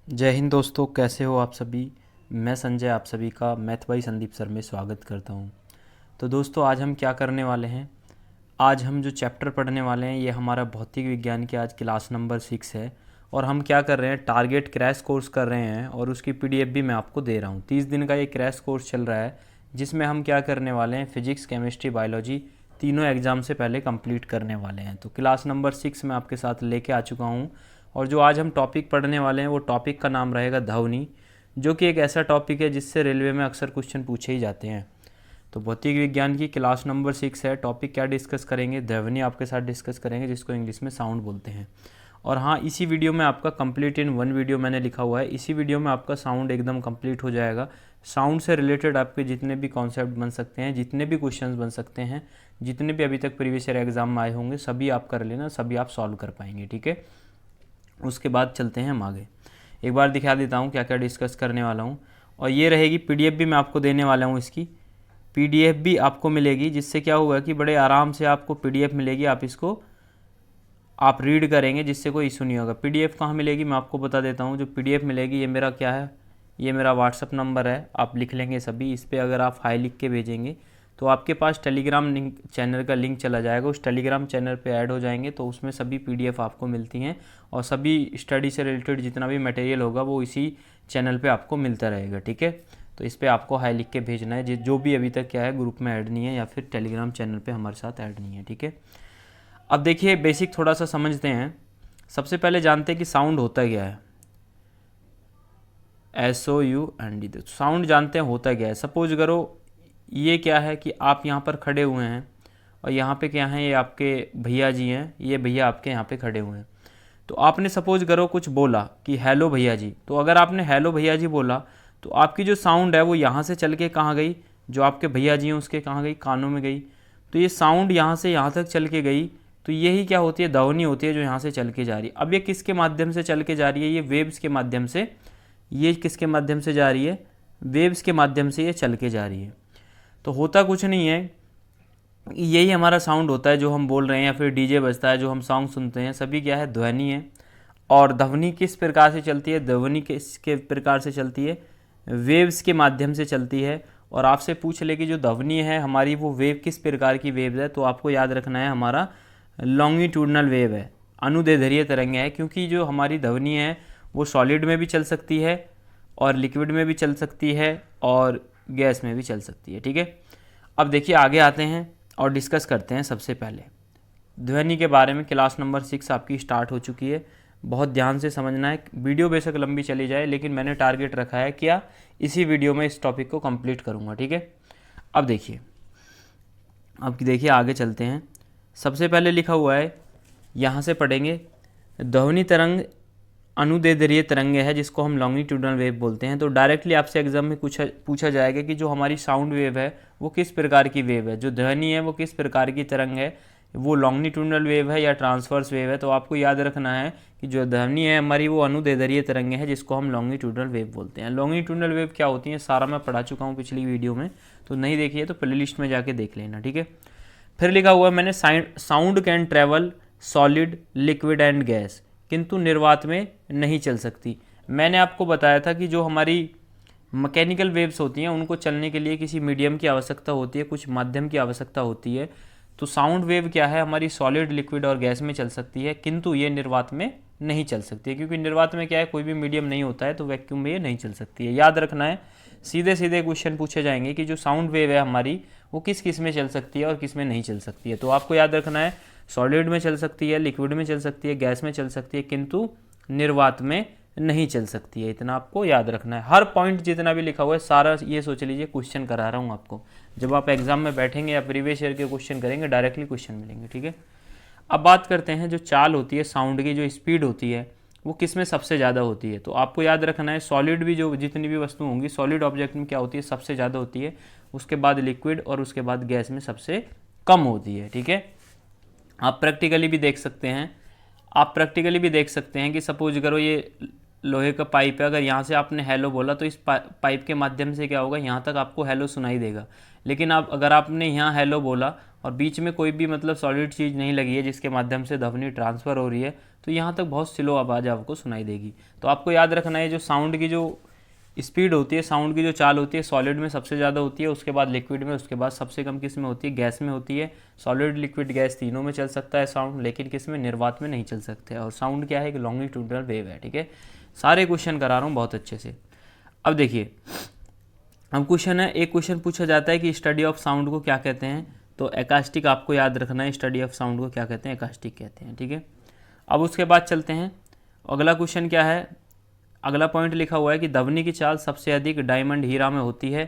जय हिंद दोस्तों, कैसे हो आप सभी। मैं संजय आप सभी का मैथ बाई संदीप सर में स्वागत करता हूं। तो दोस्तों, आज हम क्या करने वाले हैं। आज हम जो चैप्टर पढ़ने वाले हैं ये हमारा भौतिक विज्ञान की आज क्लास नंबर 6 है। और हम क्या कर रहे हैं, टारगेट क्रैश कोर्स कर रहे हैं और उसकी पीडीएफ भी मैं आपको दे रहा हूँ। 30 दिन का ये क्रैश कोर्स चल रहा है जिसमें हम क्या करने वाले हैं, फिजिक्स केमिस्ट्री बायोलॉजी तीनों एग्ज़ाम से पहले कंप्लीट करने वाले हैं। तो क्लास नंबर 6 मैं आपके साथ लेके आ चुका हूँ। और जो आज हम टॉपिक पढ़ने वाले हैं वो टॉपिक का नाम रहेगा ध्वनि, जो कि एक ऐसा टॉपिक है जिससे रेलवे में अक्सर क्वेश्चन पूछे ही जाते हैं। तो भौतिक विज्ञान की क्लास नंबर 6 है। टॉपिक क्या डिस्कस करेंगे, ध्वनि आपके साथ डिस्कस करेंगे, जिसको इंग्लिश में साउंड बोलते हैं। और हाँ, इसी वीडियो में आपका कंप्लीट इन वन वीडियो मैंने लिखा हुआ है। इसी वीडियो में आपका साउंड एकदम कंप्लीट हो जाएगा। साउंड से रिलेटेड आपके जितने भी कॉन्सेप्ट बन सकते हैं, जितने भी क्वेश्चंस बन सकते हैं, जितने भी अभी तक प्रीवियस ईयर एग्जाम में आए होंगे, सभी आप कर लेना, सभी आप सॉल्व कर पाएंगे। ठीक है, उसके बाद चलते हैं हम आगे। एक बार दिखा देता हूँ क्या क्या डिस्कस करने वाला हूँ। और ये रहेगी पीडीएफ भी मैं आपको देने वाला हूँ। इसकी पीडीएफ भी आपको मिलेगी, जिससे क्या होगा कि बड़े आराम से आपको पीडीएफ मिलेगी। आप इसको आप रीड करेंगे, जिससे कोई इशू नहीं होगा। पीडीएफ कहाँ मिलेगी मैं आपको बता देता हूँ। जो पीडीएफ मिलेगी, ये मेरा क्या है, ये मेरा व्हाट्सअप नंबर है। आप लिख लेंगे सभी। इस पर अगर आप हाई लिख के भेजेंगे तो आपके पास टेलीग्राम लिंक चैनल का लिंक चला जाएगा। उस टेलीग्राम चैनल पे ऐड हो जाएंगे तो उसमें सभी पीडीएफ आपको मिलती हैं। और सभी स्टडी से रिलेटेड जितना भी मटेरियल होगा वो इसी चैनल पे आपको मिलता रहेगा। ठीक है, तो इस पर आपको हाई लिख के भेजना है, जो भी अभी तक क्या है ग्रुप में ऐड नहीं है या फिर टेलीग्राम चैनल पे हमारे साथ ऐड नहीं है। ठीक है, अब देखिए बेसिक थोड़ा सा समझते हैं। सबसे पहले जानते हैं कि साउंड होता क्या है। SOUND, साउंड जानते हैं होता क्या है। सपोज करो ये क्या है कि आप यहाँ पर खड़े हुए हैं और यहाँ पे क्या है, ये आपके भैया जी हैं, ये भैया आपके यहाँ पे खड़े हुए हैं। तो आपने सपोज करो कुछ बोला कि हेलो भैया जी। तो अगर आपने हेलो भैया जी बोला तो आपकी जो साउंड है वो यहाँ से चल के कहाँ गई, जो आपके भैया जी हैं उसके कहाँ गई, कानों में गई। तो ये साउंड यहाँ से यहाँ तक चल के गई। तो यही क्या होती है, ध्वनि होती है, जो यहाँ से चल के जा रही है। अब ये किसके माध्यम से चल के जा रही है, ये वेव्स के माध्यम से। ये किसके माध्यम से जा रही है, वेव्स के माध्यम से ये चल के जा रही है। तो होता कुछ नहीं है, यही हमारा साउंड होता है जो हम बोल रहे हैं, या फिर डीजे बजता है, जो हम सॉन्ग सुनते हैं, सभी क्या है, ध्वनि है। और ध्वनि किस प्रकार से चलती है, ध्वनि किसके प्रकार से चलती है, वेव्स के माध्यम से चलती है। और आपसे पूछ ले कि जो ध्वनि है हमारी वो वेव किस प्रकार की वेव है, तो आपको याद रखना है हमारा लॉन्गिट्यूडनल वेव है, अनुदैर्ध्य तरंग है। क्योंकि जो हमारी ध्वनि है वो सॉलिड में भी चल सकती है और लिक्विड में भी चल सकती है और गैस में भी चल सकती है। ठीक है, अब देखिए आगे आते हैं और डिस्कस करते हैं। सबसे पहले ध्वनि के बारे में क्लास नंबर 6 आपकी स्टार्ट हो चुकी है। बहुत ध्यान से समझना है। वीडियो बेशक लंबी चली जाए, लेकिन मैंने टारगेट रखा है क्या, इसी वीडियो में इस टॉपिक को कंप्लीट करूँगा। ठीक है, अब देखिए आगे चलते हैं। सबसे पहले लिखा हुआ है, यहाँ से पढ़ेंगे, ध्वनि तरंग अनुदैर्ध्य तरंग है, जिसको हम लॉन्गिट्यूडनल वेव बोलते हैं। तो डायरेक्टली आपसे एग्जाम में पूछा जाएगा कि जो हमारी साउंड वेव है वो किस प्रकार की वेव है, जो ध्वनि है वो किस प्रकार की तरंग है, वो लॉन्गिट्यूडनल वेव है या ट्रांसवर्स वेव है। तो आपको याद रखना है कि जो ध्वनि है हमारी वो अनुदैर्ध्य तरंग है, जिसको हम लॉन्गिट्यूडनल वेव बोलते हैं। लॉन्गिट्यूडनल वेव क्या होती है सारा मैं पढ़ा चुका हूँ पिछली वीडियो में, तो नहीं देखिए तो प्लेलिस्ट में जाके देख लेना। ठीक है, फिर लिखा हुआ है मैंने, sound can travel solid liquid and gas, किंतु निर्वात में नहीं चल सकती। मैंने आपको बताया था कि जो हमारी मैकेनिकल वेव्स होती हैं उनको चलने के लिए किसी मीडियम की आवश्यकता होती है, कुछ माध्यम की आवश्यकता होती है। तो साउंड वेव क्या है, हमारी सॉलिड लिक्विड और गैस में चल सकती है, किंतु ये निर्वात में नहीं चल सकती है। क्योंकि निर्वात में क्या है, कोई भी मीडियम नहीं होता है, तो वैक्यूम में ये नहीं चल सकती है। याद रखना है, सीधे सीधे क्वेश्चन पूछे जाएंगे कि जो साउंड वेव है हमारी वो किस किस में चल सकती है और किस में नहीं चल सकती है। तो आपको याद रखना है, सॉलिड में चल सकती है, लिक्विड में चल सकती है, गैस में चल सकती है, किंतु निर्वात में नहीं चल सकती है। इतना आपको याद रखना है। हर पॉइंट जितना भी लिखा हुआ है सारा ये सोच लीजिए क्वेश्चन करा रहा हूँ आपको। जब आप एग्जाम में बैठेंगे या प्रीवियस ईयर के क्वेश्चन करेंगे, डायरेक्टली क्वेश्चन मिलेंगे। ठीक है, अब बात करते हैं जो चाल होती है साउंड की, जो स्पीड होती है वो किस में सबसे ज़्यादा होती है। तो आपको याद रखना है, सॉलिड भी जो जितनी भी वस्तु होंगी सॉलिड ऑब्जेक्ट में क्या होती है, सबसे ज़्यादा होती है, उसके बाद लिक्विड और उसके बाद गैस में सबसे कम होती है। ठीक है, आप प्रैक्टिकली भी देख सकते हैं कि सपोज करो ये लोहे का पाइप है, अगर यहाँ से आपने हेलो बोला तो इस पाइप के माध्यम से क्या होगा, यहाँ तक आपको हेलो सुनाई देगा। लेकिन आप अगर आपने यहाँ हेलो बोला और बीच में कोई भी मतलब सॉलिड चीज़ नहीं लगी है जिसके माध्यम से ध्वनि ट्रांसफ़र हो रही है, तो यहाँ तक बहुत स्लो आवाज़ आपको सुनाई देगी। तो आपको याद रखना है जो साउंड की जो स्पीड होती है, साउंड की जो चाल होती है, सॉलिड में सबसे ज़्यादा होती है, उसके बाद लिक्विड में, उसके बाद सबसे कम किस में होती है, गैस में होती है। सॉलिड, लिक्विड, गैस तीनों में चल सकता है साउंड, लेकिन किस में, निर्वात में नहीं चल सकते। और साउंड क्या है, एक लॉन्गिट्यूडनल वेव है। ठीक है, सारे क्वेश्चन करा रहा हूँ बहुत अच्छे से। अब देखिए, अब क्वेश्चन है, एक क्वेश्चन पूछा जाता है कि स्टडी ऑफ साउंड को क्या कहते हैं। तो एकास्टिक आपको याद रखना है, स्टडी ऑफ साउंड को क्या कहते हैं, एकास्टिक कहते हैं। ठीक है, अब उसके बाद चलते हैं, अगला क्वेश्चन क्या है, अगला पॉइंट लिखा हुआ है कि ध्वनि की चाल सबसे अधिक डायमंड हीरा में होती है।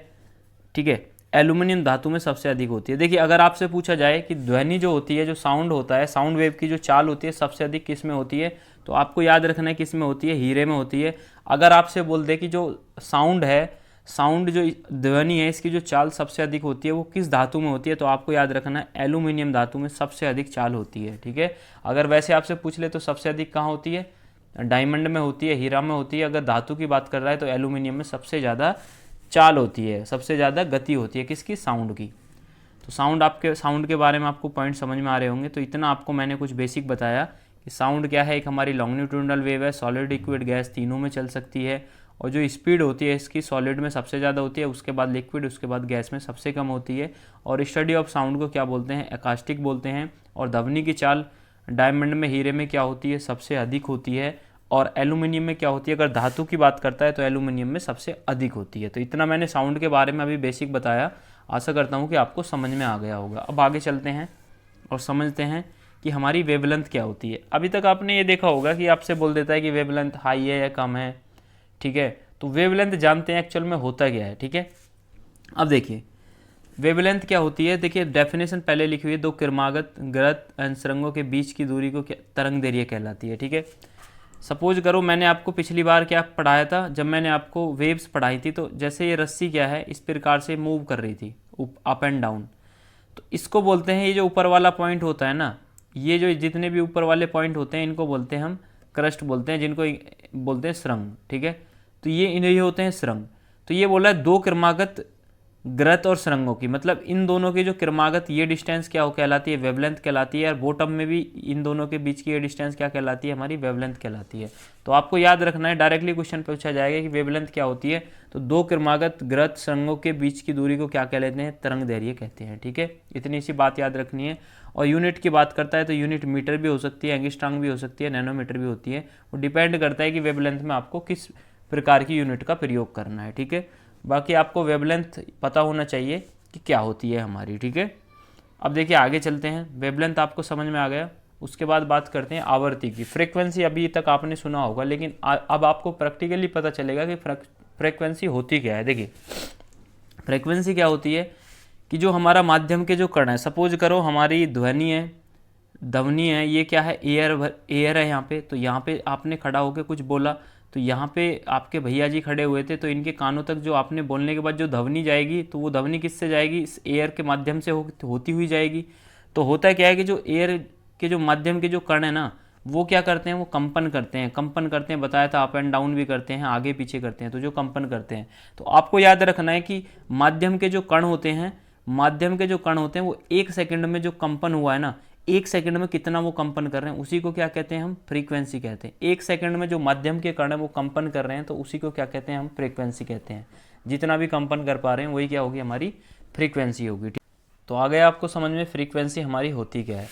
ठीक है, एल्यूमिनियम धातु में सबसे अधिक होती है। देखिए, अगर आपसे पूछा जाए कि ध्वनि जो होती है, जो साउंड होता है, साउंड वेव की जो चाल होती है सबसे अधिक किस में होती है, तो आपको याद रखना है किस में होती है, हीरे में होती है। अगर आपसे बोल दे कि जो साउंड है, साउंड जो ध्वनि है, इसकी जो चाल सबसे अधिक होती है वो किस धातु में होती है, तो आपको याद रखना है एल्यूमिनियम धातु में सबसे अधिक चाल होती है। ठीक है, अगर वैसे आपसे पूछ ले तो सबसे अधिक कहाँ होती है, डायमंड में होती है, हीरा में होती है। अगर धातु की बात कर रहा है तो एल्यूमिनियम में सबसे ज़्यादा चाल होती है, सबसे ज़्यादा गति होती है किसकी, साउंड की। तो साउंड के बारे में आपको पॉइंट समझ में आ रहे होंगे। तो इतना आपको मैंने कुछ बेसिक बताया कि साउंड क्या है, एक हमारी लॉन्गिट्यूडनल वेव है, सॉलिड, लिक्विड, गैस तीनों में चल सकती है। और जो स्पीड होती है इसकी सॉलिड में सबसे ज़्यादा होती है, उसके बाद लिक्विड, उसके बाद गैस में सबसे कम होती है। और स्टडी ऑफ साउंड को क्या बोलते हैं, एकास्टिक बोलते हैं। और ध्वनि की चाल डायमंड में, हीरे में क्या होती है, सबसे अधिक होती है। और एल्यूमिनियम में क्या होती है, अगर धातु की बात करता है तो एल्यूमिनियम में सबसे अधिक होती है। तो इतना मैंने साउंड के बारे में अभी बेसिक बताया, आशा करता हूँ कि आपको समझ में आ गया होगा। अब आगे चलते हैं और समझते हैं कि हमारी वेवलेंथ क्या होती है। अभी तक आपने ये देखा होगा कि आपसे बोल देता है कि वेवलेंथ हाई है या कम है। ठीक है, तो वेवलेंथ जानते हैं एक्चुअल में होता क्या है। ठीक है, अब देखिए वेवलेंथ क्या होती है। देखिए डेफिनेशन पहले लिखी हुई है, दो क्रमागत गृत सुरंगों के बीच की दूरी को तरंग दैर्घ्य कहलाती है। ठीक है, सपोज करो मैंने आपको पिछली बार क्या पढ़ाया था, जब मैंने आपको वेव्स पढ़ाई थी, तो जैसे ये रस्सी क्या है, इस प्रकार से मूव कर रही थी अप एंड डाउन, तो इसको बोलते हैं, ये जो ऊपर वाला पॉइंट होता है ना, ये जो जितने भी ऊपर वाले पॉइंट होते हैं इनको बोलते हैं हम क्रस्ट बोलते हैं, जिनको बोलते हैं सुरंग। ठीक है, तो ये होते हैं सुरंग। तो ये बोला है दो क्रमागत गृत और सुरंगों की, मतलब इन दोनों की जो क्रमागत ये डिस्टेंस क्या हो कहलाती है, वेवलेंथ कहलाती है। और बॉटम में भी इन दोनों के बीच की ये डिस्टेंस क्या कहलाती है, हमारी वेवलेंथ कहलाती है। तो आपको याद रखना है, डायरेक्टली क्वेश्चन पूछा जाएगा कि वेवलेंथ क्या होती है, तो दो क्रमागत गृत सुरंगों के बीच की दूरी को क्या कह लेते हैं, तरंग दैर्घ्य कहते हैं। ठीक है, इतनी सी बात याद रखनी है। और यूनिट की बात करता है तो यूनिट मीटर भी हो सकती है, एंगस्ट्रॉम भी हो सकती है, नैनोमीटर भी होती है। वो डिपेंड करता है कि वेवलेंथ में आपको किस प्रकार की यूनिट का प्रयोग करना है। ठीक है, बाकी आपको वेवलेंथ पता होना चाहिए कि क्या होती है हमारी। ठीक है, अब देखिए आगे चलते हैं, वेवलेंथ आपको समझ में आ गया। उसके बाद बात करते हैं आवृत्ति की। फ्रीक्वेंसी अभी तक आपने सुना होगा, लेकिन अब आपको प्रैक्टिकली पता चलेगा कि फ्रीक्वेंसी होती क्या है। देखिए फ्रीक्वेंसी क्या होती है कि जो हमारा माध्यम के जो कण है, सपोज करो हमारी ध्वनि है, ये क्या है, एयर है यहाँ पे। तो यहाँ पे आपने खड़ा होकर कुछ बोला, तो यहाँ पे आपके भैया जी खड़े हुए थे, तो इनके कानों तक जो आपने बोलने के बाद जो ध्वनि जाएगी, तो वो ध्वनि किससे जाएगी, इस एयर के माध्यम से होती हुई जाएगी। तो होता क्या है कि जो एयर के जो माध्यम के जो कण है ना, वो क्या करते हैं, वो कंपन करते हैं, बताया था अप एंड डाउन भी करते हैं, आगे पीछे करते हैं, तो जो कंपन करते हैं। तो आपको याद रखना है कि माध्यम के जो कण होते हैं वो 1 सेकंड में जो कंपन हुआ है ना, 1 सेकंड में कितना वो कंपन कर रहे हैं, उसी को क्या कहते हैं, हम फ्रीक्वेंसी कहते हैं। 1 सेकंड में जो माध्यम के कण है वो कंपन कर रहे हैं, तो उसी को क्या कहते हैं, हम फ्रीक्वेंसी कहते हैं। जितना भी कंपन कर पा रहे हैं वही क्या होगी, हमारी फ्रीक्वेंसी होगी। तो आ गया आपको समझ में फ्रीक्वेंसी हमारी होती क्या है।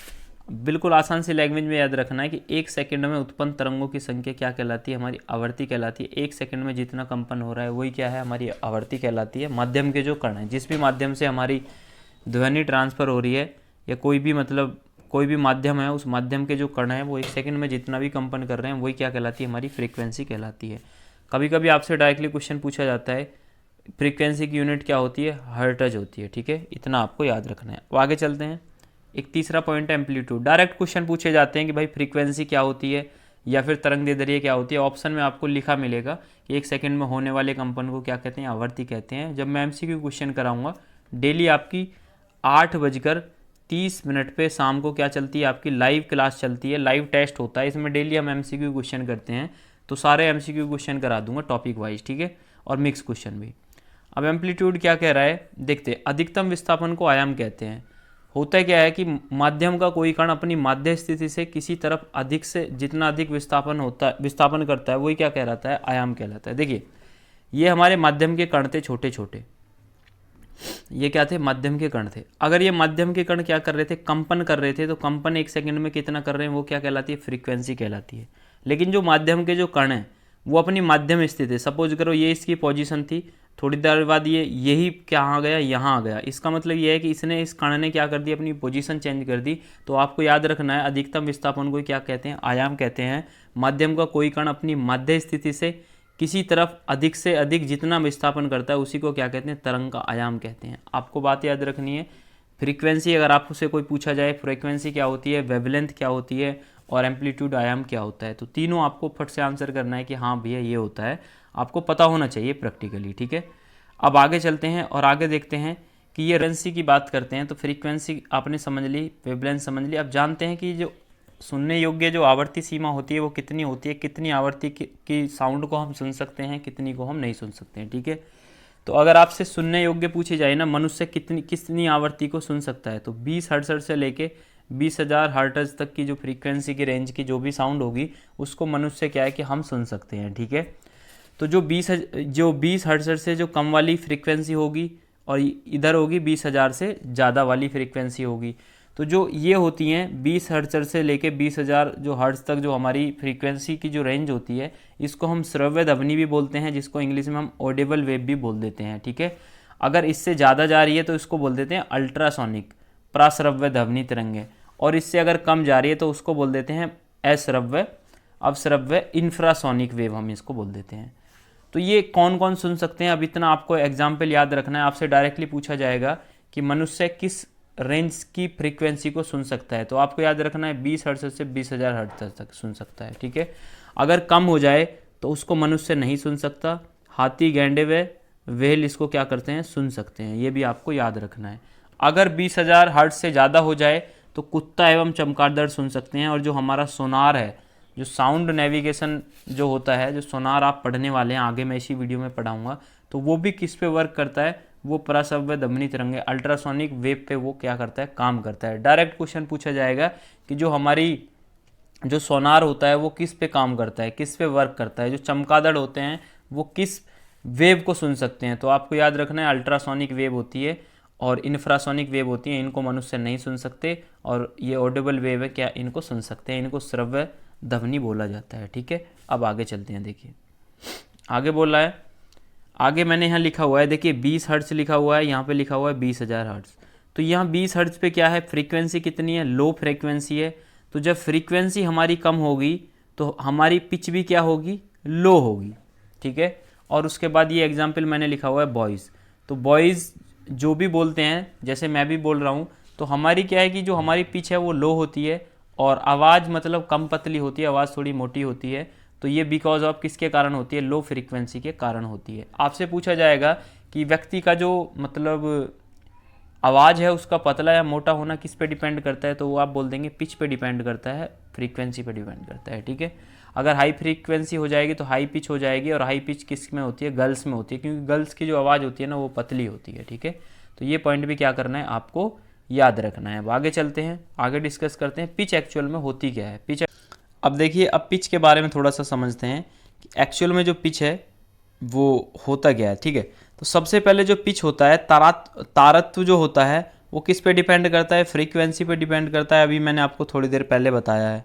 बिल्कुल आसान सी लैंग्वेज में याद रखना है कि 1 सेकंड में उत्पन्न तरंगों की संख्या क्या कहलाती है, हमारी आवृत्ति कहलाती है। 1 सेकंड में जितना कंपन हो रहा है वही क्या है, हमारी आवृत्ति कहलाती है। माध्यम के जो कण हैं, जिस भी माध्यम से हमारी ध्वनि ट्रांसफ़र हो रही है, या कोई भी माध्यम है, उस माध्यम के जो कण हैं वो 1 सेकंड में जितना भी कंपन कर रहे हैं वही क्या कहलाती है, हमारी फ्रीक्वेंसी कहलाती है। कभी कभी आपसे डायरेक्टली क्वेश्चन पूछा जाता है फ्रीक्वेंसी की यूनिट क्या होती है, हर्ट्ज होती है। ठीक है, इतना आपको याद रखना है। अब आगे चलते हैं, एक तीसरा पॉइंट है एम्पलीट्यूड। डायरेक्ट क्वेश्चन पूछे जाते हैं कि भाई फ्रीक्वेंसी क्या होती है या फिर तरंग दैर्घ्य क्या होती है। ऑप्शन में आपको लिखा मिलेगा कि 1 सेकंड में होने वाले कंपन को क्या कहते हैं, आवृत्ति कहते हैं। जब मैं एमसीक्यू क्वेश्चन कराऊंगा, डेली आपकी 8:30 पे शाम को क्या चलती है, आपकी लाइव क्लास चलती है, लाइव टेस्ट होता है, इसमें डेली हम एमसीक्यू क्वेश्चन करते हैं। तो सारे एमसीक्यू क्वेश्चन करा दूंगा टॉपिक वाइज। ठीक है, और मिक्स क्वेश्चन भी। अब एम्पलीट्यूड क्या कह रहा है देखते हैं। अधिकतम विस्थापन को आयाम कहते हैं। होता क्या है कि माध्यम का कोई कण अपनी माध्य स्थिति से किसी तरफ अधिक से जितना अधिक विस्थापन करता है वही क्या कहलाता है, आयाम कहलाता है। देखिए ये हमारे माध्यम के कण थे छोटे छोटे, ये क्या थे, माध्यम के कण थे। अगर ये माध्यम के कण क्या कर रहे थे, कंपन कर रहे थे, तो कंपन 1 सेकंड में कितना कर रहे हैं वो क्या कहलाती है, फ्रीक्वेंसी कहलाती है। लेकिन जो माध्यम के जो कण हैं वो अपनी माध्यम स्थिति है, सपोज करो ये इसकी पोजीशन थी, थोड़ी देर बाद ये यही कहाँ गया, यहाँ आ गया। इसका मतलब ये है कि इसने इस कण ने क्या कर दी, अपनी पोजीशन चेंज कर दी। तो आपको याद रखना है अधिकतम विस्थापन को क्या कहते हैं, आयाम कहते हैं। माध्यम का कोई कण अपनी माध्य स्थिति से किसी तरफ अधिक से अधिक जितना विस्थापन करता है उसी को क्या कहते हैं, तरंग का आयाम कहते हैं। आपको बात याद रखनी है। फ्रीक्वेंसी अगर आपसे कोई पूछा जाए फ्रीक्वेंसी क्या होती है, वेवलेंथ क्या होती है और एम्पलीट्यूड आयाम क्या होता है, तो तीनों आपको फट से आंसर करना है कि हाँ भैया ये होता है, आपको पता होना चाहिए प्रैक्टिकली, ठीक है। अब आगे चलते हैं और आगे देखते हैं कि ये फ्रीक्वेंसी की बात करते हैं। तो फ्रीक्वेंसी आपने समझ ली, वेवलेंथ समझ ली। अब जानते हैं कि जो सुनने योग्य जो आवर्ती सीमा होती है वो कितनी होती है, कितनी आवर्ती की साउंड को हम सुन सकते हैं, कितनी को हम नहीं सुन सकते हैं, ठीक है। तो अगर आपसे सुनने योग्य पूछी जाए ना, मनुष्य कितनी आवर्ती को सुन सकता है, तो 20 हर्ट्ज से लेके 20,000 हर्ट्ज तक की जो फ्रीक्वेंसी की रेंज की जो भी साउंड होगी उसको मनुष्य क्या है कि हम सुन सकते हैं, ठीक है। तो जो 20 हर्ट्ज से जो कम वाली फ्रीक्वेंसी होगी और इधर होगी 20,000 से ज़्यादा वाली फ्रीक्वेंसी होगी। तो जो ये होती हैं 20 हर्ट्ज से लेके 20,000 जो हर्ट्ज तक जो हमारी फ्रीक्वेंसी की जो रेंज होती है इसको हम श्रव्य ध्वनि भी बोलते हैं, जिसको इंग्लिश में हम ऑडिबल वेव भी बोल देते हैं, ठीक है। अगर इससे ज़्यादा जा रही है तो इसको बोल देते हैं अल्ट्रासोनिक प्राश्रव्य ध्वनि तरंगे, और इससे अगर कम जा रही है तो उसको बोल देते हैं अश्रव्य अवश्रव्य इंफ्रासोनिक वेव, हम इसको बोल देते हैं। तो ये कौन कौन सुन सकते हैं, अब इतना आपको एग्जाम्पल याद रखना है। आपसे डायरेक्टली पूछा जाएगा कि मनुष्य किस रेंज की फ्रीक्वेंसी को सुन सकता है, तो आपको याद रखना है 20 हर्ट्ज से 20,000 हर्ट्ज तक सुन सकता है, ठीक है। अगर कम हो जाए तो उसको मनुष्य नहीं सुन सकता, हाथी गैंडे व व्हेल इसको क्या करते हैं, सुन सकते हैं, ये भी आपको याद रखना है। अगर 20,000 हर्ट्ज से ज़्यादा हो जाए तो कुत्ता एवं चमगादड़ सुन सकते हैं। और जो हमारा सोनार है, जो साउंड नेविगेशन जो होता है, जो सोनार आप पढ़ने वाले हैं, आगे मैं इसी वीडियो में पढ़ाऊँगा, तो वो भी किस पे वर्क करता है, वो प्राश्रव्य ध्वनि तरंगे अल्ट्रासोनिक वेव पे वो क्या करता है, काम करता है। डायरेक्ट क्वेश्चन पूछा जाएगा कि जो हमारी जो सोनार होता है वो किस पे काम करता है, किस पे वर्क करता है, जो चमगादड़ होते हैं वो किस वेव को सुन सकते हैं, तो आपको याद रखना है अल्ट्रासोनिक वेव होती है और इंफ्रासोनिक वेव होती है, इनको मनुष्य नहीं सुन सकते। और ये ऑडिबल वेव है, क्या इनको सुन सकते हैं, इनको श्रव्य ध्वनि बोला जाता है, ठीक है। अब आगे चलते हैं, देखिए आगे बोल रहा है, आगे मैंने यहाँ लिखा हुआ है, देखिए 20 हर्ट्ज लिखा हुआ है, यहाँ पे लिखा हुआ है 20,000 हर्ट्ज। तो यहाँ 20 हर्ट्ज पे क्या है, फ्रीक्वेंसी कितनी है, लो फ्रीक्वेंसी है। तो जब फ्रीक्वेंसी हमारी कम होगी तो हमारी पिच भी क्या होगी, लो होगी, ठीक है। और उसके बाद ये एग्जाम्पल मैंने लिखा हुआ है बॉयज़। तो बॉयज़ जो भी बोलते हैं, जैसे मैं भी बोल रहा हूँ, तो हमारी क्या है कि जो हमारी पिच है वो लो होती है और आवाज़ मतलब कम पतली होती है, आवाज़ थोड़ी मोटी होती है। तो ये बिकॉज ऑफ किसके कारण होती है, लो फ्रीक्वेंसी के कारण होती है। आपसे पूछा जाएगा कि व्यक्ति का जो मतलब आवाज़ है उसका पतला या मोटा होना किस पे डिपेंड करता है, तो वो आप बोल देंगे पिच पे डिपेंड करता है, फ्रीक्वेंसी पे डिपेंड करता है, ठीक है। अगर हाई फ्रीक्वेंसी हो जाएगी तो हाई पिच हो जाएगी, और हाई पिच किस में होती है, गर्ल्स में होती है, क्योंकि गर्ल्स की जो आवाज़ होती है ना वो पतली होती है, ठीक है। तो ये पॉइंट भी क्या करना है, आपको याद रखना है। अब आगे चलते हैं, आगे डिस्कस करते हैं पिच एक्चुअल में होती क्या है। पिच, अब देखिए अब पिच के बारे में थोड़ा सा समझते हैं कि एक्चुअल में जो पिच है वो होता क्या है, ठीक है। तो सबसे पहले जो पिच होता है, तारत्व जो होता है वो किस पे डिपेंड करता है, फ्रीक्वेंसी पे डिपेंड करता है। अभी मैंने आपको थोड़ी देर पहले बताया है।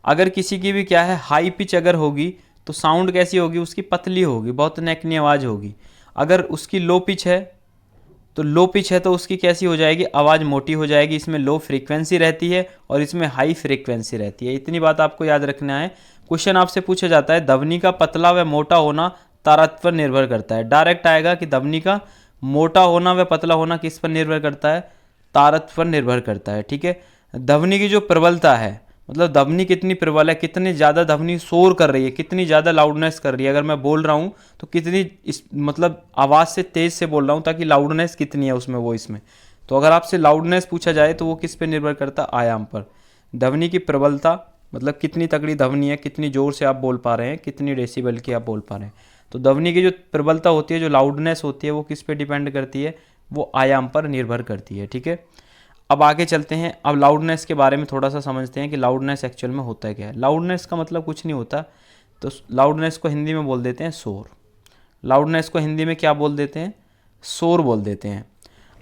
अगर किसी की भी क्या है हाई पिच अगर होगी तो साउंड कैसी होगी, उसकी पतली होगी, बहुत नेकनी आवाज़ होगी। अगर उसकी लो पिच है तो लो पिच है तो उसकी कैसी हो जाएगी, आवाज़ मोटी हो जाएगी। इसमें लो फ्रीक्वेंसी रहती है और इसमें हाई फ्रीक्वेंसी रहती है, इतनी बात आपको याद रखना है। क्वेश्चन आपसे पूछा जाता है ध्वनि का पतला व मोटा होना तारत्व पर निर्भर करता है। डायरेक्ट आएगा कि ध्वनि का मोटा होना व पतला होना किस पर निर्भर करता है, तारत्व पर निर्भर करता है, ठीक है। ध्वनि की जो प्रबलता है, मतलब ध्वनि कितनी प्रबल है, कितनी ज़्यादा ध्वनि शोर कर रही है, कितनी ज़्यादा लाउडनेस कर रही है। अगर मैं बोल रहा हूँ तो कितनी मतलब आवाज़ से तेज़ से बोल रहा हूँ ताकि लाउडनेस कितनी है उसमें, वो इसमें। तो अगर आपसे लाउडनेस पूछा जाए तो वो किस पे निर्भर करता है, आयाम पर। ध्वनि की प्रबलता मतलब कितनी तगड़ी ध्वनि है, कितनी ज़ोर से आप बोल पा रहे हैं, कितनी डेसिबल की आप बोल पा रहे हैं। तो ध्वनि की जो प्रबलता होती है, जो लाउडनेस होती है, वो किस पे डिपेंड करती है, वो आयाम पर निर्भर करती है, ठीक है। अब आगे चलते हैं, अब लाउडनेस के बारे में थोड़ा सा समझते हैं कि लाउडनेस एक्चुअल में होता है क्या है। लाउडनेस का मतलब कुछ नहीं होता, तो लाउडनेस को हिंदी में बोल देते हैं शोर। लाउडनेस को हिंदी में क्या बोल देते हैं? शोर बोल देते हैं।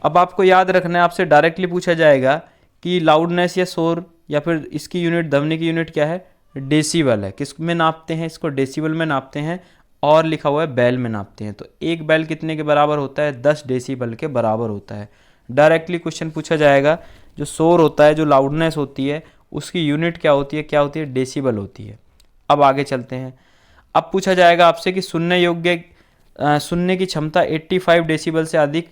अब आपको याद रखना है, आपसे डायरेक्टली पूछा जाएगा कि लाउडनेस या शोर या फिर इसकी यूनिट, ध्वनि की यूनिट क्या है? डेसिबल है। किस में नापते हैं इसको? डेसिबल में नापते हैं, और लिखा हुआ है बैल में नापते हैं। तो एक बैल कितने के बराबर होता है? 10 डेसिबल के बराबर होता है। डायरेक्टली क्वेश्चन पूछा जाएगा, जो शोर होता है, जो लाउडनेस होती है, उसकी यूनिट क्या होती है? क्या होती है? डेसिबल होती है। अब आगे चलते हैं। अब पूछा जाएगा आपसे कि सुनने की क्षमता 85 डेसिबल से अधिक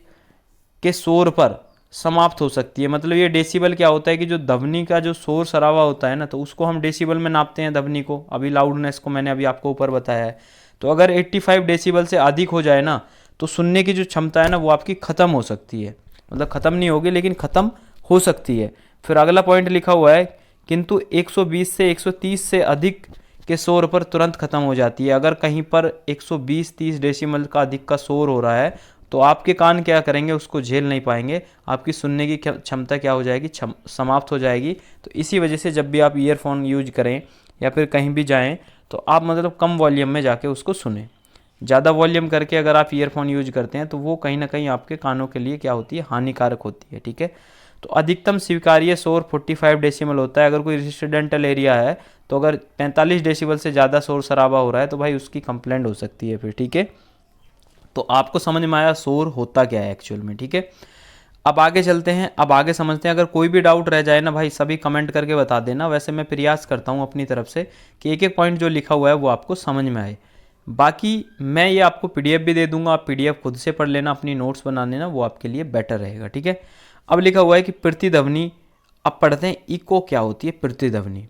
के शोर पर समाप्त हो सकती है। मतलब ये डेसिबल क्या होता है कि जो ध्वनि का जो शोर शराबा होता है ना, तो उसको हम डेसिबल में नापते हैं ध्वनि को। अभी लाउडनेस को मैंने अभी आपको ऊपर बताया है। तो अगर 85 डेसिबल से अधिक हो जाए ना, तो सुनने की जो क्षमता है ना, वो आपकी ख़त्म हो सकती है। मतलब ख़त्म नहीं होगी, लेकिन ख़त्म हो सकती है। फिर अगला पॉइंट लिखा हुआ है, किंतु 120 से 130 से अधिक के शोर पर तुरंत ख़त्म हो जाती है। अगर कहीं पर 120-30 डेसिबल का अधिक का शोर हो रहा है, तो आपके कान क्या करेंगे? उसको झेल नहीं पाएंगे, आपकी सुनने की क्षमता क्या हो जाएगी? समाप्त हो जाएगी। तो इसी वजह से जब भी आप ईयरफोन यूज करें या फिर कहीं भी जाएं, तो आप मतलब कम वॉल्यूम में जाके उसको सुने। ज़्यादा वॉल्यूम करके अगर आप ईयरफोन यूज करते हैं, तो वो कहीं ना कहीं आपके कानों के लिए क्या होती है? हानिकारक होती है। ठीक है। तो अधिकतम स्वीकार्य शोर 45 डेसिबल होता है। अगर कोई रेसिडेंटल एरिया है, तो अगर 45 डेसिबल से ज़्यादा शोर शराबा हो रहा है, तो भाई उसकी कंप्लेंट हो सकती है फिर। ठीक है। तो आपको समझ में आया शोर होता क्या है एक्चुअल में। ठीक है। अब आगे चलते हैं, अब आगे समझते हैं। अगर कोई भी डाउट रह जाए ना भाई, सभी कमेंट करके बता देना। वैसे मैं प्रयास करता हूँ अपनी तरफ से कि एक एक पॉइंट जो लिखा हुआ है वो आपको समझ में आए। बाकी मैं ये आपको पीडीएफ भी दे दूंगा, आप पीडीएफ खुद से पढ़ लेना, अपनी नोट्स बना लेना, वो आपके लिए बेटर रहेगा। ठीक है। अब लिखा हुआ है कि प्रतिध्वनि। अब पढ़ते हैं इको क्या होती है प्रतिध्वनि।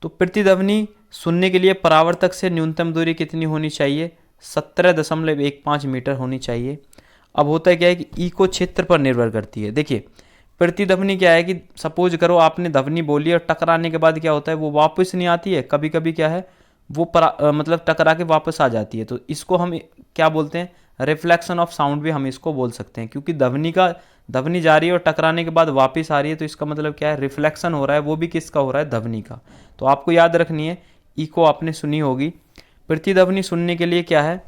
तो प्रतिध्वनि सुनने के लिए परावर्तक से न्यूनतम दूरी कितनी होनी चाहिए? 17.15 मीटर होनी चाहिए। अब होता है क्या है कि इको क्षेत्र पर निर्भर करती है। देखिए, प्रतिध्वनि क्या है कि सपोज करो आपने ध्वनि बोली और टकराने के बाद क्या होता है? वो वापस नहीं आती है। कभी कभी क्या है, वो मतलब टकरा के वापस आ जाती है। तो इसको हम क्या बोलते हैं? रिफ्लेक्शन ऑफ साउंड भी हम इसको बोल सकते हैं, क्योंकि ध्वनि जा रही है और टकराने के बाद वापस आ रही है, तो इसका मतलब क्या है? रिफ्लेक्शन हो रहा है। वो भी किसका हो रहा है? ध्वनि का। तो आपको याद रखनी है, इको आपने सुनी होगी। प्रतिध्वनि सुनने के लिए क्या है?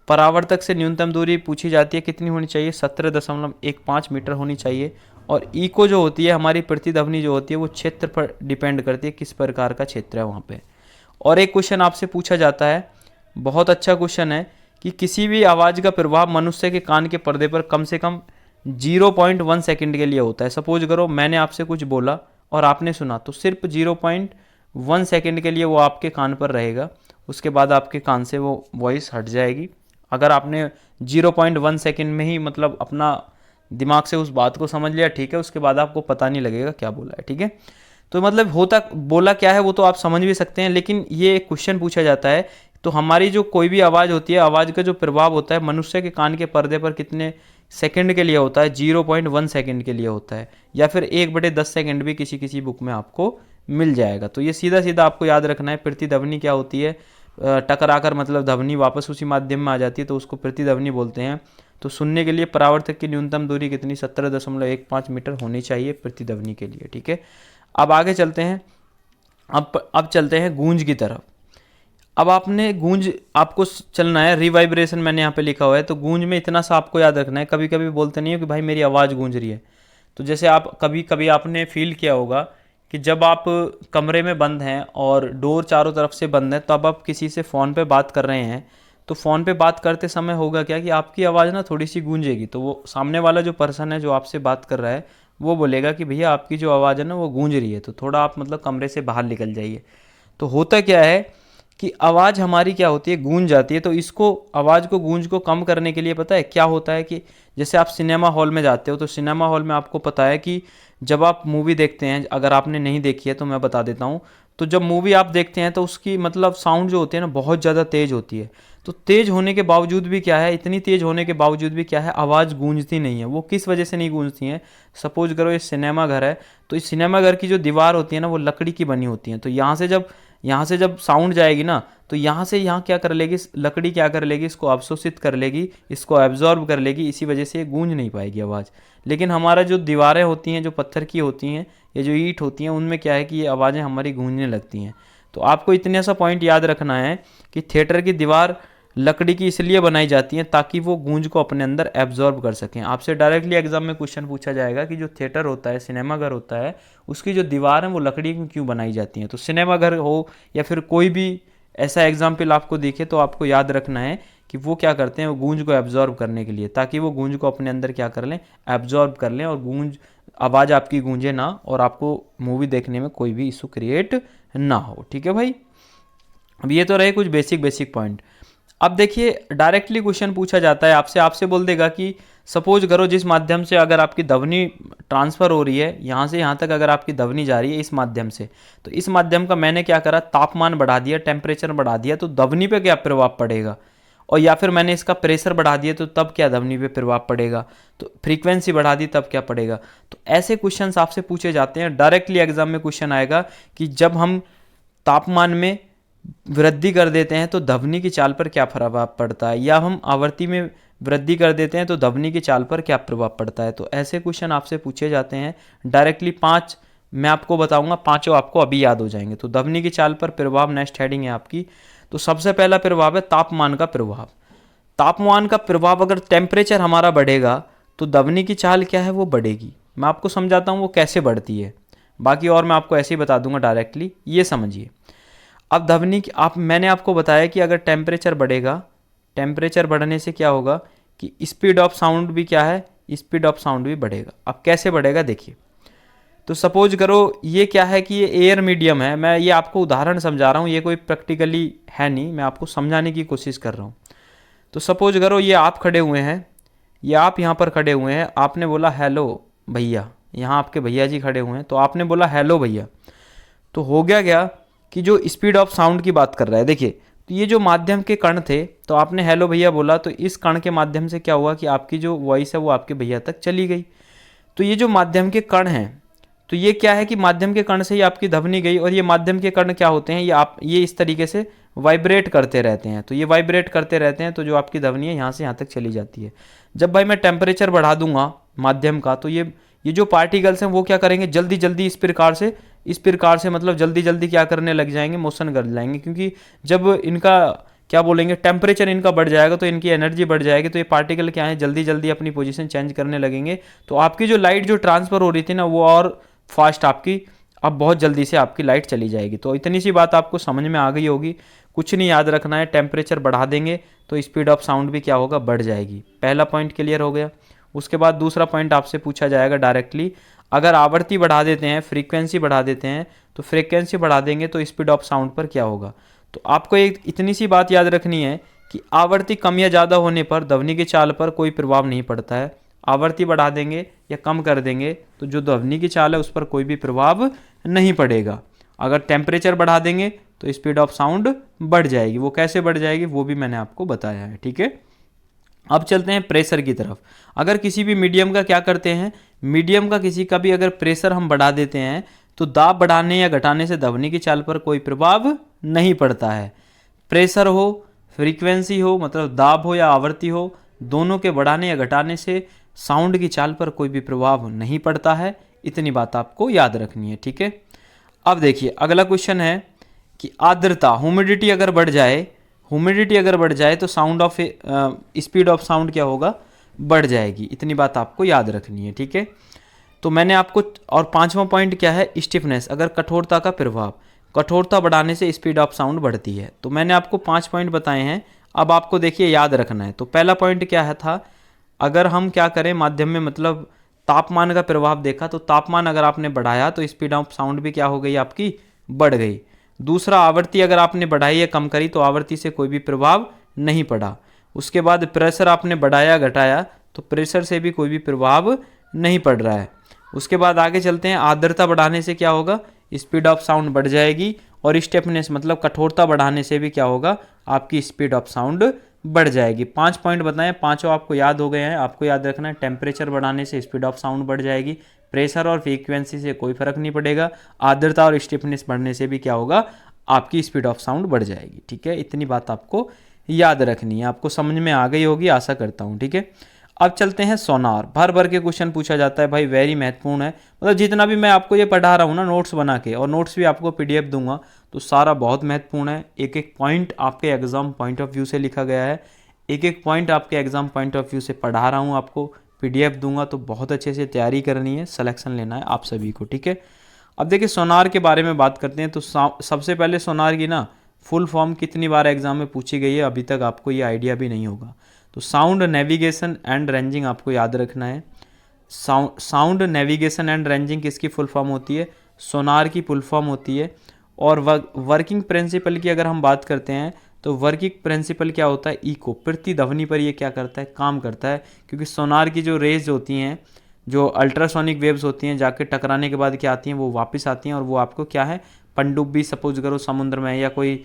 परावर्तक से न्यूनतम दूरी पूछी जाती है, कितनी होनी चाहिए? 17.15 मीटर होनी चाहिए। और इको जो होती है, हमारी प्रतिध्वनि जो होती है, वो क्षेत्र पर डिपेंड करती है, किस प्रकार का क्षेत्र है वहाँ पे। और एक क्वेश्चन आपसे पूछा जाता है, बहुत अच्छा क्वेश्चन है, कि किसी भी आवाज़ का प्रभाव मनुष्य के कान के पर्दे पर कम से कम 0.1 सेकंड के लिए होता है। सपोज करो मैंने आपसे कुछ बोला और आपने सुना, तो सिर्फ 0.1 सेकंड के लिए वो आपके कान पर रहेगा। उसके बाद आपके कान से वो वॉइस हट जाएगी। अगर आपने 0.1 सेकंड में ही मतलब अपना दिमाग से उस बात को समझ लिया, ठीक है, उसके बाद आपको पता नहीं लगेगा क्या बोला है। ठीक है। तो मतलब होता बोला क्या है वो तो आप समझ भी सकते हैं, लेकिन ये एक क्वेश्चन पूछा जाता है। तो हमारी जो कोई भी आवाज़ होती है, आवाज़ का जो प्रभाव होता है मनुष्य के कान के पर्दे पर कितने सेकंड के लिए होता है? 0.1 सेकंड के लिए होता है, या फिर 1/10 सेकंड भी किसी किसी बुक में आपको मिल जाएगा। तो ये सीधा सीधा आपको याद रखना है। प्रतिध्वनि क्या होती है? टकराकर मतलब ध्वनि वापस उसी माध्यम में आ जाती है, तो उसको प्रतिध्वनि बोलते हैं। तो सुनने के लिए परावर्तक की न्यूनतम दूरी कितनी? 17.15 मीटर होनी चाहिए प्रतिध्वनि के लिए। ठीक है। अब आगे चलते हैं। अब चलते हैं गूंज की तरफ। अब आपने गूंज आपको चलना है, रिवाइब्रेशन मैंने यहाँ पे लिखा हुआ है। तो गूंज में इतना सा आपको याद रखना है, कभी कभी बोलते नहीं हो कि भाई मेरी आवाज़ गूंज रही है। तो जैसे आप कभी कभी आपने फील किया होगा कि जब आप कमरे में बंद हैं और डोर चारों तरफ से बंद है, तब आप किसी से फ़ोन पे बात कर रहे हैं, तो फ़ोन पे बात करते समय होगा क्या कि आपकी आवाज़ ना थोड़ी सी गूंजेगी। तो वो सामने वाला जो पर्सन है जो आपसे बात कर रहा है, वो बोलेगा कि भैया आपकी जो आवाज़ है ना वो गूंज रही है, तो थोड़ा आप मतलब कमरे से बाहर निकल जाइए। तो होता क्या है कि आवाज़ हमारी क्या होती है? गूंज जाती है। तो इसको आवाज़ को गूंज को कम करने के लिए पता है क्या होता है कि जैसे आप सिनेमा हॉल में जाते हो, तो सिनेमा हॉल में आपको पता है कि जब आप मूवी देखते हैं, अगर आपने नहीं देखी है तो मैं बता देता हूँ, तो जब मूवी आप देखते हैं तो उसकी मतलब साउंड जो होती है ना बहुत ज़्यादा तेज़ होती है। तो तेज़ होने के बावजूद भी क्या है, इतनी तेज़ होने के बावजूद भी क्या है, आवाज़ गूंजती नहीं है। वो किस वजह से नहीं गूंजती है? सपोज करो ये सिनेमा घर है, तो इस सिनेमा घर की जो दीवार होती है ना वो लकड़ी की बनी होती है। तो यहाँ से जब यहाँ से जब साउंड जाएगी ना तो यहाँ से यहाँ क्या कर लेगी, लकड़ी क्या कर लेगी, इसको अवशोषित कर लेगी, इसको एब्जॉर्ब कर लेगी, इसी वजह से ये गूंज नहीं पाएगी आवाज़। लेकिन हमारा जो दीवारें होती हैं, जो पत्थर की होती हैं या जो ईंट होती हैं, उनमें क्या है कि ये आवाज़ें हमारी गूंजने लगती हैं। तो आपको इतने सा पॉइंट याद रखना है कि थिएटर की दीवार लकड़ी की इसलिए बनाई जाती है ताकि वो गूंज को अपने अंदर एब्जॉर्ब कर सकें। आपसे डायरेक्टली एग्जाम में क्वेश्चन पूछा जाएगा कि जो थिएटर होता है, सिनेमाघर होता है, उसकी जो दीवार है वो लकड़ी की क्यों बनाई जाती हैं। तो सिनेमाघर हो या फिर कोई भी ऐसा एग्जाम्पल आपको दिखे तो आपको याद रखना है कि वो क्या करते हैं, वो गूंज को एब्जॉर्ब करने के लिए, ताकि वो गूंज को अपने अंदर क्या कर लें, एब्जॉर्ब कर लें, और गूंज आवाज़ आपकी गूंजे ना और आपको मूवी देखने में कोई भी इशू क्रिएट ना हो। ठीक है भाई, अब ये तो रहे कुछ बेसिक पॉइंट। अब देखिए डायरेक्टली क्वेश्चन पूछा जाता है आपसे बोल देगा कि सपोज करो जिस माध्यम से अगर आपकी ध्वनि ट्रांसफ़र हो रही है, यहाँ से यहाँ तक अगर आपकी ध्वनि जा रही है इस माध्यम से, तो इस माध्यम का मैंने क्या करा, तापमान बढ़ा दिया, टेम्परेचर बढ़ा दिया, तो ध्वनि पे क्या प्रभाव पड़ेगा, और या फिर मैंने इसका प्रेशर बढ़ा दिया तो तब क्या ध्वनि पे प्रभाव पड़ेगा, तो फ्रीक्वेंसी बढ़ा दी तब क्या पड़ेगा। तो ऐसे क्वेश्चंस आपसे पूछे जाते हैं। डायरेक्टली एग्जाम में क्वेश्चन आएगा कि जब हम तापमान में वृद्धि कर देते हैं तो ध्वनि की चाल पर क्या प्रभाव पड़ता है, या हम आवृत्ति में वृद्धि कर देते हैं तो ध्वनि की चाल पर क्या प्रभाव पड़ता है। तो ऐसे क्वेश्चन आपसे पूछे जाते हैं डायरेक्टली। 5 मैं आपको बताऊंगा, पांचों आपको अभी याद हो जाएंगे। तो ध्वनि की चाल पर प्रभाव नेक्स्ट हेडिंग है आपकी। तो सबसे पहला प्रभाव है तापमान का प्रभाव। तापमान का प्रभाव, अगर टेम्परेचर हमारा बढ़ेगा तो ध्वनि की चाल क्या है, वो बढ़ेगी। मैं आपको समझाता हूँ वो कैसे बढ़ती है, बाकी और मैं आपको ऐसे ही बता दूंगा डायरेक्टली, ये समझिए। अब ध्वनि की मैंने आपको बताया कि अगर टेम्परेचर बढ़ेगा, टेम्परेचर बढ़ने से क्या होगा कि स्पीड ऑफ साउंड भी क्या है, स्पीड ऑफ साउंड भी बढ़ेगा। अब कैसे बढ़ेगा देखिए, तो सपोज करो ये क्या है कि ये एयर मीडियम है, मैं ये आपको उदाहरण समझा रहा हूँ, ये कोई प्रैक्टिकली है नहीं, मैं आपको समझाने की कोशिश कर रहा हूँ। तो सपोज करो ये आप खड़े हुए हैं, ये आप यहाँ पर खड़े हुए हैं, आपने बोला हेलो भैया, यहाँ आपके भैया जी खड़े हुए हैं, तो आपने बोला हेलो भैया, तो हो गया क्या कि जो स्पीड ऑफ साउंड की बात कर रहा है, देखिए तो ये जो माध्यम के कण थे, तो आपने हेलो भैया बोला, तो इस कण के माध्यम से क्या हुआ कि आपकी जो वॉइस है वो आपके भैया तक चली गई। तो ये जो माध्यम के कण हैं, तो ये क्या है कि माध्यम के कण से ही आपकी ध्वनि गई, और ये माध्यम के कण क्या होते हैं, ये इस तरीके से वाइब्रेट करते रहते हैं। तो ये वाइब्रेट करते रहते हैं, तो जो आपकी ध्वनि है यहाँ से यहाँ तक चली जाती है। जब भाई मैं टेम्परेचर बढ़ा दूंगा माध्यम का, तो ये जो पार्टिकल्स हैं वो क्या करेंगे, जल्दी जल्दी इस प्रकार से मतलब जल्दी जल्दी क्या करने लग जाएंगे, मोशन कर जाएंगे। क्योंकि जब इनका क्या बोलेंगे, टेम्परेचर इनका बढ़ जाएगा तो इनकी एनर्जी बढ़ जाएगी, तो ये पार्टिकल क्या है, जल्दी जल्दी अपनी पोजीशन चेंज करने लगेंगे। तो आपकी जो लाइट जो ट्रांसफ़र हो रही थी ना, वो और फास्ट आपकी अब बहुत जल्दी से आपकी लाइट चली जाएगी। तो इतनी सी बात आपको समझ में आ गई होगी। कुछ नहीं याद रखना है, टेम्परेचर बढ़ा देंगे तो स्पीड ऑफ साउंड भी क्या होगा, बढ़ जाएगी। पहला पॉइंट क्लियर हो गया। उसके बाद दूसरा पॉइंट आपसे पूछा जाएगा डायरेक्टली, अगर आवृत्ति बढ़ा देते हैं, फ्रीक्वेंसी बढ़ा देते हैं, तो फ्रीक्वेंसी बढ़ा देंगे तो स्पीड ऑफ साउंड पर क्या होगा। तो आपको एक इतनी सी बात याद रखनी है कि आवृत्ति कम या ज़्यादा होने पर ध्वनि की चाल पर कोई प्रभाव नहीं पड़ता है। आवृत्ति बढ़ा देंगे या कम कर देंगे तो जो ध्वनि की चाल है उस पर कोई भी प्रभाव नहीं पड़ेगा। अगर टेम्परेचर बढ़ा देंगे तो स्पीड ऑफ साउंड बढ़ जाएगी। वो कैसे बढ़ जाएगी वो भी मैंने आपको बताया है, ठीक है। अब चलते हैं प्रेशर की तरफ। अगर किसी भी मीडियम का क्या करते हैं, मीडियम का किसी का भी अगर प्रेशर हम बढ़ा देते हैं तो दाब बढ़ाने या घटाने से ध्वनि की चाल पर कोई प्रभाव नहीं पड़ता है। प्रेशर हो, फ्रीक्वेंसी हो, मतलब दाब हो या आवृत्ति हो, दोनों के बढ़ाने या घटाने से साउंड की चाल पर कोई भी प्रभाव नहीं पड़ता है। इतनी बात आपको याद रखनी है, ठीक है। अब देखिए अगला क्वेश्चन है कि आर्द्रता, ह्यूमिडिटी अगर बढ़ जाए, तो sound of speed of sound क्या होगा, बढ़ जाएगी। इतनी बात आपको याद रखनी है, ठीक है। तो मैंने आपको, और पांचवा पॉइंट क्या है, स्टिफनेस, अगर कठोरता का प्रभाव, कठोरता बढ़ाने से स्पीड ऑफ साउंड बढ़ती है। तो मैंने आपको 5 पॉइंट बताए हैं। अब आपको देखिए याद रखना है। तो पहला पॉइंट क्या है था, अगर हम क्या करें माध्यम में, मतलब तापमान का प्रभाव देखा, तो तापमान अगर आपने बढ़ाया तो स्पीड ऑफ साउंड भी क्या हो गई, आपकी बढ़ गई। दूसरा, आवृत्ति अगर आपने बढ़ाई या कम करी तो आवृत्ति से कोई भी प्रभाव नहीं पड़ा। उसके बाद प्रेशर आपने बढ़ाया घटाया तो प्रेशर से भी कोई भी प्रभाव नहीं पड़ रहा है। उसके बाद आगे चलते हैं, आर्द्रता बढ़ाने से क्या होगा, स्पीड ऑफ साउंड बढ़ जाएगी। और स्टिफनेस मतलब कठोरता बढ़ाने से भी क्या होगा, आपकी स्पीड ऑफ साउंड बढ़ जाएगी। 5 पॉइंट बताएं, पांचों आपको याद हो गए हैं। आपको याद रखना है, टेम्परेचर बढ़ाने से स्पीड ऑफ साउंड बढ़ जाएगी, प्रेशर और फ्रीक्वेंसी से कोई फर्क नहीं पड़ेगा, आर्द्रता और स्टिफनेस बढ़ने से भी क्या होगा, आपकी स्पीड ऑफ साउंड बढ़ जाएगी। ठीक है, इतनी बात आपको याद रखनी है। आपको समझ में आ गई होगी आशा करता हूँ। ठीक है, अब चलते हैं सोनार। भर भर के क्वेश्चन पूछा जाता है भाई, वेरी महत्वपूर्ण है। मतलब जितना भी मैं आपको ये पढ़ा रहा हूँ ना नोट्स बना के, और नोट्स भी आपको पीडीएफ दूंगा, तो सारा बहुत महत्वपूर्ण है। एक एक पॉइंट आपके एग्जाम पॉइंट ऑफ व्यू से लिखा गया है, एक एक पॉइंट आपके एग्जाम पॉइंट ऑफ व्यू से पढ़ा रहा हूँ, आपको पीडीएफ दूंगा। तो बहुत अच्छे से तैयारी करनी है, सिलेक्शन लेना है आप सभी को। ठीक है, अब देखिए सोनार के बारे में बात करते हैं। तो सबसे पहले सोनार की ना फुल फॉर्म कितनी बार एग्जाम में पूछी गई है अभी तक आपको ये आइडिया भी नहीं होगा। तो साउंड नेविगेशन एंड रेंजिंग आपको याद रखना है। साउंड नेविगेशन एंड रेंजिंग किसकी फुल फॉर्म होती है? सोनार की फुल फॉर्म होती है। और वर्किंग प्रिंसिपल की अगर हम बात करते हैं तो वर्किंग प्रिंसिपल क्या होता है? इको, प्रति ध्वनि पर ये क्या करता है? काम करता है। क्योंकि सोनार की जो रेज होती हैं, जो अल्ट्रासोनिक वेव्स होती हैं, जाके टकराने के बाद क्या आती हैं? वो वापस आती हैं और वो आपको क्या है? पनडुब्बी सपोज करो समुद्र में, या कोई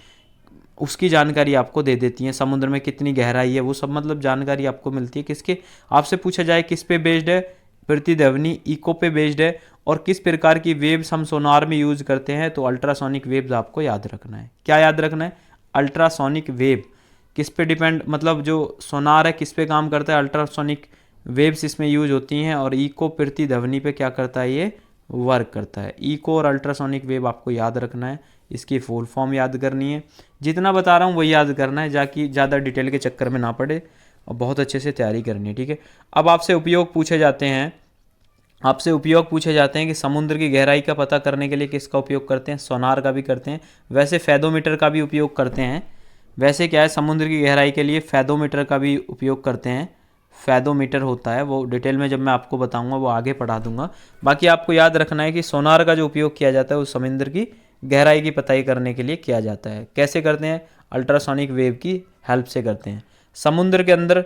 उसकी जानकारी आपको दे देती है, समुद्र में कितनी गहराई है, वो सब मतलब जानकारी आपको मिलती है। किसके? आपसे पूछा जाए किस पे बेस्ड है? प्रतिध्वनि, इको पे बेस्ड है। और किस प्रकार की वेव्स हम सोनार में यूज करते हैं? तो अल्ट्रासोनिक वेव्स आपको याद रखना है। क्या याद रखना है? Ultrasonic wave. किस पे डिपेंड, मतलब जो सोनार है किस पे काम करता है? अल्ट्रासोनिक वेव्स इसमें यूज होती हैं। और इको प्रतिध्वनि पे क्या करता है? ये वर्क करता है। इको और अल्ट्रासोनिक वेव आपको याद रखना है, इसकी फुल फॉर्म याद करनी है। जितना बता रहा हूँ वही याद करना है, जाकि ज़्यादा डिटेल के चक्कर में ना पड़े, और बहुत अच्छे से तैयारी करनी है। ठीक है, अब आपसे उपयोग पूछे जाते हैं, कि समुद्र की गहराई का पता करने के लिए किसका उपयोग करते हैं? सोनार का भी करते हैं। वैसे फैदोमीटर का भी उपयोग करते हैं। वैसे क्या है, समुद्र की गहराई के लिए फैदोमीटर का भी उपयोग करते हैं। फैदोमीटर होता है, वो डिटेल में जब मैं आपको बताऊंगा वो आगे पढ़ा दूंगा। बाकी आपको याद रखना है कि सोनार का जो उपयोग किया जाता है वो समुद्र की गहराई की पताई करने के लिए किया जाता है। कैसे करते हैं? अल्ट्रासोनिक वेव की हेल्प से करते हैं। समुद्र के अंदर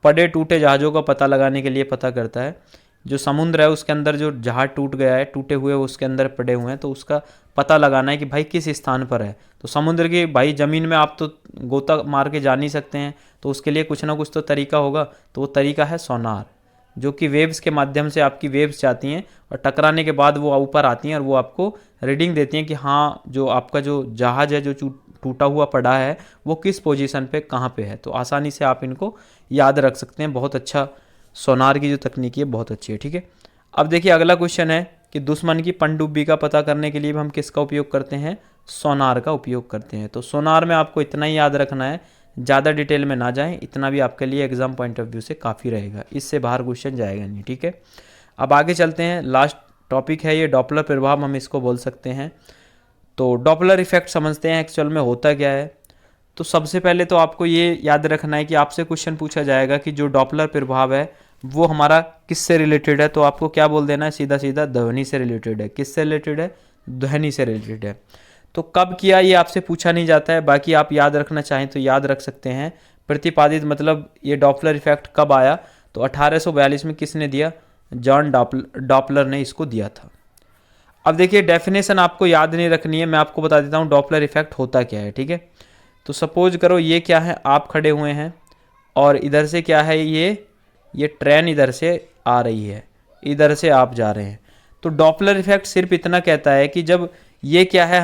पड़े टूटे जहाज़ों का पता लगाने के लिए पता करता है। जो समुद्र है उसके अंदर जो जहाज टूट गया है, टूटे हुए उसके अंदर पड़े हुए हैं, तो उसका पता लगाना है कि भाई किस स्थान पर है। तो समुद्र की भाई ज़मीन में आप तो गोता मार के जा नहीं सकते हैं, तो उसके लिए कुछ ना कुछ तो तरीका होगा। तो वो तरीका है सोनार, जो कि वेव्स के माध्यम से आपकी वेव्स जाती हैं और टकराने के बाद वो ऊपर आती हैं और वो आपको रीडिंग देती हैं कि हाँ जो आपका जो जहाज़ है जो टूटा हुआ पड़ा है वो किस पोजीशन पे कहाँ पे है। तो आसानी से आप इनको याद रख सकते हैं। बहुत अच्छा सोनार की जो तकनीकी है बहुत अच्छी है। ठीक है, अब देखिए अगला क्वेश्चन है कि दुश्मन की पनडुब्बी का पता करने के लिए भी हम किसका उपयोग करते हैं? सोनार का उपयोग करते हैं। तो सोनार में आपको इतना ही याद रखना है, ज़्यादा डिटेल में ना जाएं, इतना भी आपके लिए एग्जाम पॉइंट ऑफ व्यू से काफ़ी रहेगा, इससे बाहर क्वेश्चन जाएगा नहीं। ठीक है, अब आगे चलते हैं। लास्ट टॉपिक है ये डॉपलर प्रभाव, हम इसको बोल सकते हैं। तो डॉपलर इफेक्ट समझते हैं एक्चुअल में होता क्या है। तो सबसे पहले तो आपको ये याद रखना है कि आपसे क्वेश्चन पूछा जाएगा कि जो डॉपलर प्रभाव है वो हमारा किससे रिलेटेड है? तो आपको क्या बोल देना है? सीधा सीधा ध्वनि से रिलेटेड है। किससे रिलेटेड है? ध्वनि से रिलेटेड है। तो कब किया ये आपसे पूछा नहीं जाता है, बाकी आप याद रखना चाहें तो याद रख सकते हैं। प्रतिपादित मतलब ये डॉपलर इफेक्ट कब आया? तो 1842 में किसने दिया? जॉन डॉपलर ने इसको दिया था। अब देखिए डेफिनेशन आपको याद नहीं रखनी है, मैं आपको बता देता हूँ डॉपलर इफेक्ट होता क्या है। ठीक है, तो सपोज करो ये क्या है, आप खड़े हुए हैं और इधर से क्या है, ये ट्रेन इधर से आ रही है, इधर से आप जा रहे हैं। तो डॉपलर इफेक्ट सिर्फ इतना कहता है कि जब ये क्या है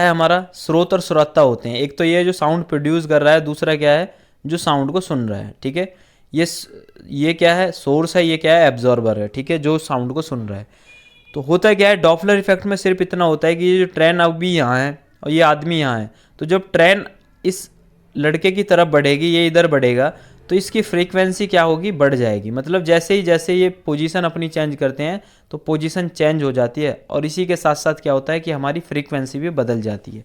हमारा स्रोत और श्रोता होते हैं। एक तो ये जो साउंड प्रोड्यूस कर रहा है, दूसरा क्या है जो साउंड को सुन रहा है। ठीक है, ये क्या है? सोर्स है। ये क्या है? एब्जॉर्बर है। ठीक है, जो साउंड को सुन रहा है। तो होता क्या है डॉपलर इफेक्ट में? सिर्फ इतना होता है कि ये जो ट्रेन अभी यहाँ है और ये आदमी यहाँ है, तो जब ट्रेन इस लड़के की तरफ बढ़ेगी, ये इधर बढ़ेगा, तो इसकी फ्रीक्वेंसी क्या होगी? बढ़ जाएगी। मतलब जैसे ये पोजीशन अपनी चेंज करते हैं तो पोजीशन चेंज हो जाती है, और इसी के साथ साथ क्या होता है कि हमारी फ्रीक्वेंसी भी बदल जाती है।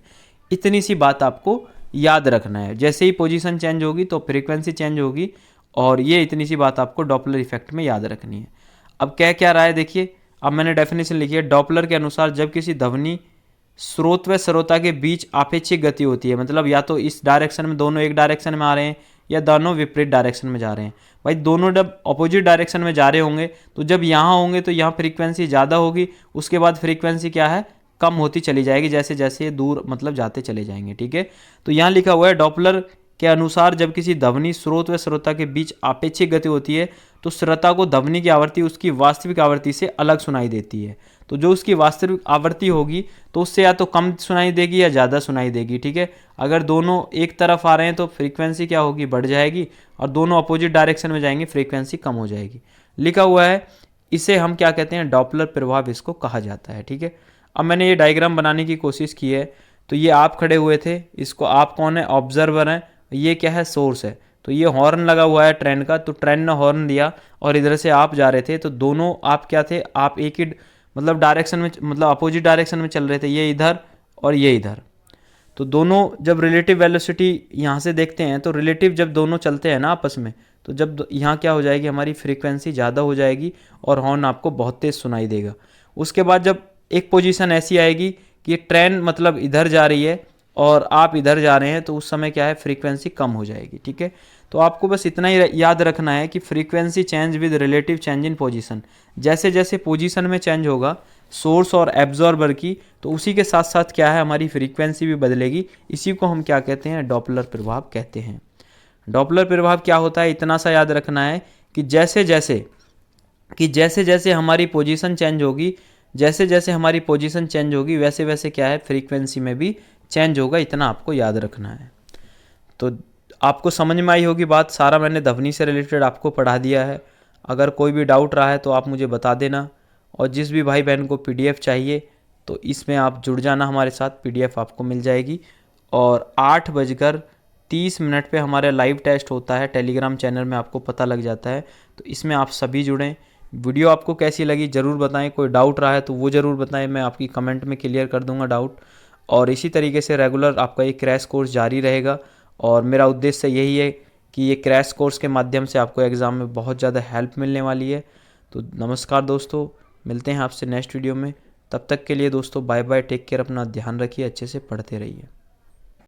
इतनी सी बात आपको याद रखना है। जैसे ही पोजीशन चेंज होगी तो फ्रीक्वेंसी चेंज होगी, और ये इतनी सी बात आपको डॉपलर इफेक्ट में याद रखनी है। अब क्या रहा है देखिए, अब मैंने डेफिनेशन लिखी है। डॉपलर के अनुसार जब किसी ध्वनि स्रोत व श्रोता के बीच आपेक्षिक गति होती है, मतलब या तो इस डायरेक्शन में दोनों एक डायरेक्शन में आ रहे हैं या दोनों विपरीत डायरेक्शन में जा रहे हैं। भाई दोनों जब अपोजिट डायरेक्शन में जा रहे होंगे तो जब यहाँ होंगे तो यहाँ फ्रीक्वेंसी ज़्यादा होगी, उसके बाद फ्रीक्वेंसी क्या है? कम होती चली जाएगी जैसे जैसे ये दूर मतलब जाते चले जाएंगे। ठीक है, तो यहाँ लिखा हुआ है डॉपलर के अनुसार जब किसी ध्वनि स्रोत व श्रोता के बीच आपेक्षिक गति होती है तो श्रोता को ध्वनि की आवृत्ति उसकी वास्तविक आवृत्ति से अलग सुनाई देती है। तो जो उसकी वास्तविक आवृत्ति होगी तो उससे या तो कम सुनाई देगी या ज़्यादा सुनाई देगी, ठीक है। अगर दोनों एक तरफ आ रहे हैं तो फ्रीक्वेंसी क्या होगी, बढ़ जाएगी, और दोनों अपोजिट डायरेक्शन में जाएंगे फ्रीक्वेंसी कम हो जाएगी। लिखा हुआ है, इसे हम क्या कहते हैं, डॉपलर प्रभाव इसको कहा जाता है, ठीक है। अब मैंने ये डायग्राम बनाने की कोशिश की है। तो ये आप खड़े हुए थे, इसको आप कौन है, ऑब्जर्वर हैं, ये क्या है, सोर्स है। तो ये हॉर्न लगा हुआ है ट्रेन का, तो ट्रेन ने हॉर्न दिया और इधर से आप जा रहे थे, तो दोनों आप क्या थे, आप एक ही मतलब डायरेक्शन में, मतलब अपोजिट डायरेक्शन में चल रहे थे, ये इधर और ये इधर। तो दोनों जब रिलेटिव वेलोसिटी यहाँ से देखते हैं, तो रिलेटिव जब दोनों चलते हैं ना आपस में, तो जब यहाँ क्या हो जाएगी, हमारी फ्रीक्वेंसी ज़्यादा हो जाएगी और हॉर्न आपको बहुत तेज़ सुनाई देगा। उसके बाद जब एक पोजीशन ऐसी आएगी कि ट्रेन मतलब इधर जा रही है और आप इधर जा रहे हैं, तो उस समय क्या है, फ्रीक्वेंसी कम हो जाएगी, ठीक है। तो आपको बस इतना ही याद रखना है कि frequency change with relative change in position. जैसे जैसे पोजीशन में चेंज होगा सोर्स और एब्जॉर्बर की, तो उसी के साथ साथ क्या है, हमारी फ्रीक्वेंसी भी बदलेगी। इसी को हम क्या कहते हैं, डॉपलर प्रभाव कहते हैं। डॉपलर प्रभाव क्या होता है, इतना सा याद रखना है कि जैसे जैसे हमारी पोजीशन चेंज होगी, जैसे जैसे हमारी पोजीशन चेंज होगी, वैसे वैसे क्या है, फ्रीक्वेंसी में भी चेंज होगा। इतना आपको याद रखना है। तो आपको समझ में आई होगी बात, सारा मैंने ध्वनि से रिलेटेड आपको पढ़ा दिया है। अगर कोई भी डाउट रहा है तो आप मुझे बता देना, और जिस भी भाई बहन को पीडीएफ चाहिए तो इसमें आप जुड़ जाना हमारे साथ, पीडीएफ आपको मिल जाएगी। और 8:30 पे हमारा लाइव टेस्ट होता है, टेलीग्राम चैनल में आपको पता लग जाता है। तो इसमें आप सभी जुड़ें। वीडियो आपको कैसी लगी ज़रूर बताएं, कोई डाउट रहा है तो वो ज़रूर बताएं, मैं आपकी कमेंट में क्लियर कर दूंगा डाउट। और इसी तरीके से रेगुलर आपका ये क्रैश कोर्स जारी रहेगा, और मेरा उद्देश्य यही है कि ये क्रैश कोर्स के माध्यम से आपको एग्ज़ाम में बहुत ज़्यादा हेल्प मिलने वाली है। तो नमस्कार दोस्तों, मिलते हैं आपसे नेक्स्ट वीडियो में। तब तक के लिए दोस्तों बाय बाय, टेक केयर, अपना ध्यान रखिए, अच्छे से पढ़ते रहिए।